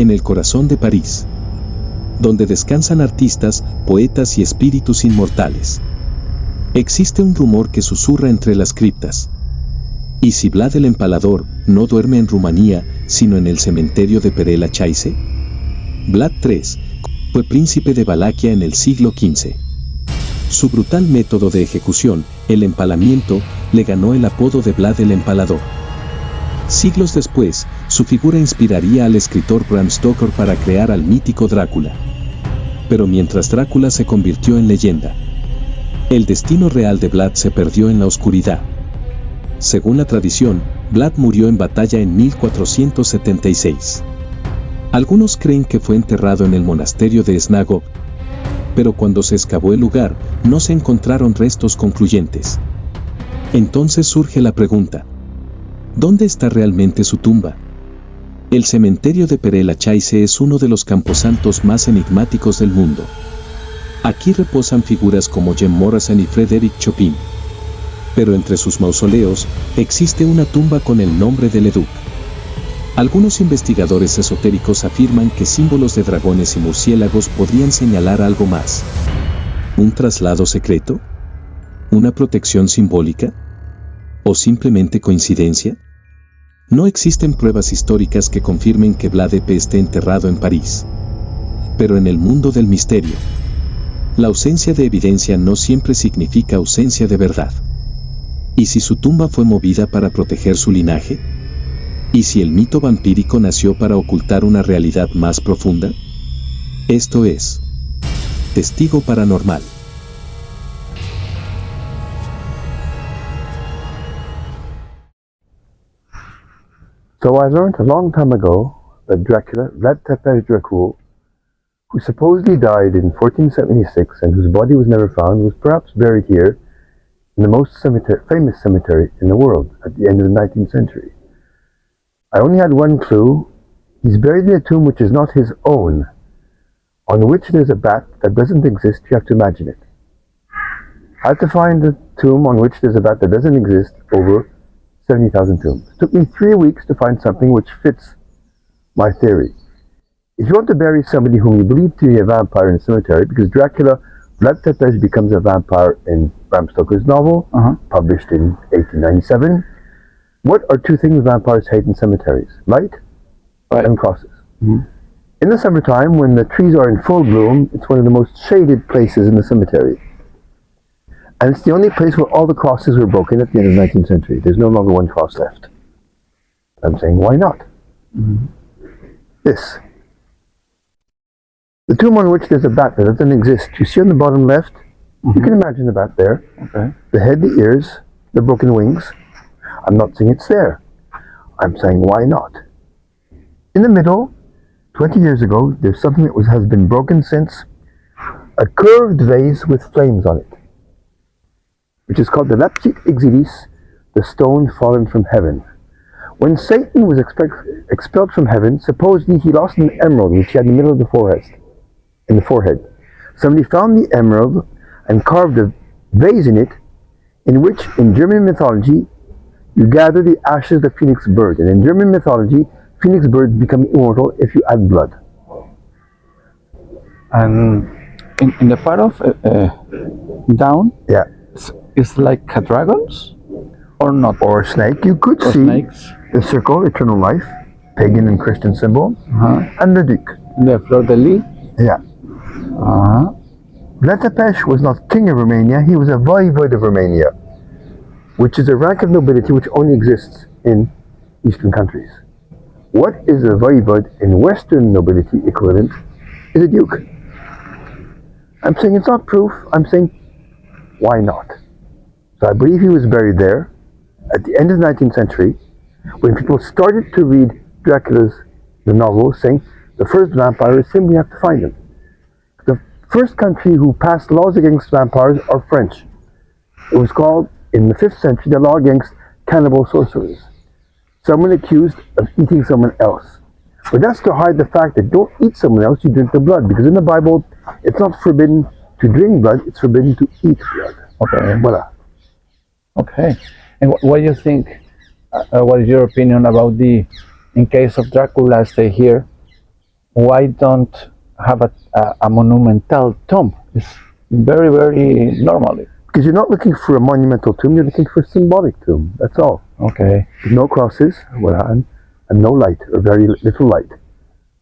en el corazón de París, donde descansan artistas, poetas y espíritus inmortales. Existe un rumor que susurra entre las criptas. ¿Y si Vlad el Empalador no duerme en Rumanía, sino en el cementerio de Pere-Lachaise? Vlad III fue príncipe de Valaquia en el siglo XV. Su brutal método de ejecución, el empalamiento, le ganó el apodo de Vlad el Empalador. Siglos después, su figura inspiraría al escritor Bram Stoker para crear al mítico Drácula. Pero mientras Drácula se convirtió en leyenda, el destino real de Vlad se perdió en la oscuridad. Según la tradición, Vlad murió en batalla en 1476. Algunos creen que fue enterrado en el monasterio de Snago, pero cuando se excavó el lugar, no se encontraron restos concluyentes. Entonces surge la pregunta: ¿dónde está realmente su tumba? El cementerio de Pere-Lachaise es uno de los camposantos más enigmáticos del mundo. Aquí reposan figuras como Jim Morrison y Frédéric Chopin. Pero entre sus mausoleos, existe una tumba con el nombre del Leduc. Algunos investigadores esotéricos afirman que símbolos de dragones y murciélagos podrían señalar algo más. ¿Un traslado secreto? ¿Una protección simbólica? ¿O simplemente coincidencia? No existen pruebas históricas que confirmen que Vlad EP esté enterrado en París. Pero en el mundo del misterio, la ausencia de evidencia no siempre significa ausencia de verdad. ¿Y si su tumba fue movida para proteger su linaje? ¿Y si el mito vampírico nació para ocultar una realidad más profunda? Esto es Testigo Paranormal. So I learned a long time ago that Dracula, Vlad Tepes Dracul, who supposedly died in 1476 and whose body was never found, was perhaps buried here in the most famous cemetery in the world at the end of the 19th century. I only had one clue. He's buried in a tomb which is not his own, on which there's a bat that doesn't exist. You have to imagine it. I had to find a tomb on which there's a bat that doesn't exist over 70,000 tombs. It took me 3 weeks to find something which fits my theory. If you want to bury somebody whom you believe to be a vampire in a cemetery, because Dracula, Vlad Tepes becomes a vampire in Bram Stoker's novel, published in 1897. What are two things vampires hate in cemeteries? Light and crosses. In the summertime, when the trees are in full bloom, it's one of the most shaded places in the cemetery. And it's the only place where all the crosses were broken at the end of the 19th century. There's no longer one cross left. I'm saying, why not? This. The tomb on which there's a bat that doesn't exist. You see on the bottom left, you can imagine the bat there. Okay. The head, the ears, the broken wings. I'm not saying it's there. I'm saying, why not? In the middle, 20 years ago, there's something that has been broken since. A curved vase with flames on it, which is called the Lapsit Exilis, the stone fallen from heaven. When Satan was expelled from heaven, supposedly he lost an emerald which he had in the middle of the forehead. Somebody found the emerald and carved a vase in it, in which, in German mythology, you gather the ashes of the phoenix bird. And in German mythology, phoenix birds become immortal if you add blood. And in the part of down, yeah, it's like a dragons or not? Or a snake. You could see snakes. The circle, eternal life, pagan and Christian symbol, and the Duke. The fleur de lis? Yeah. Vlad Tepes was not king of Romania, he was a voivode of Romania, which is a rank of nobility which only exists in Eastern countries. What is a voivode in Western nobility equivalent is a duke. I'm saying it's not proof, I'm saying why not? So I believe he was buried there at the end of the 19th century when people started to read Dracula's the novel, saying the first vampire is him, we have to find him. The first country who passed laws against vampires are French. It was called, in the 5th century, the law against cannibal sorcerers. Someone accused of eating someone else. But that's to hide the fact that don't eat someone else, you drink the blood. Because in the Bible, it's not forbidden to drink blood, it's forbidden to eat blood. Okay. Voila. Okay. And what do you think, what is your opinion about in case of Dracula stay here, why don't have a monumental tomb? It's very, very normally. Because you're not looking for a monumental tomb, you're looking for a symbolic tomb. That's all. Okay. No crosses, and no light, or very little light.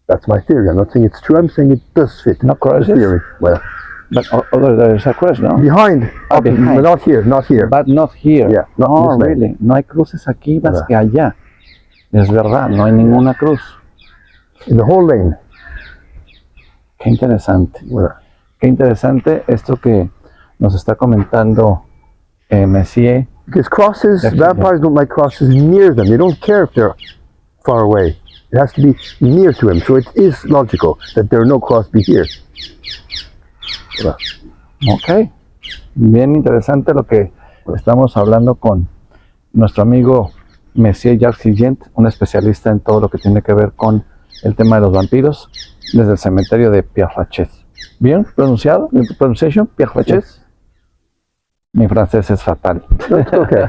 That's my theory. I'm not saying it's true, I'm saying it does fit. No crosses? The theory. Well, but there's a cross, no? behind. Oh, behind. Not here, not here. But not here. Yeah, not no, this really. No hay cruces aquí más que allá. Es verdad, no hay ninguna cruz. In the whole lane. Qué interesante. Well, Qué interesante esto que nos está comentando Messier. because crosses, vampires don't like crosses near them. They don't care if they're far away. It has to be near to him. So it is logical that there are no cross be here. Well, Ok. Bien interesante lo que estamos hablando con nuestro amigo Messier Jacques Sigent, un especialista en todo lo que tiene que ver con el tema de los vampiros, desde el cementerio de Père Lachaise. ¿Bien pronunciado? ¿Mi pronunciación? Père Lachaise. Mi francés es fatal. okay.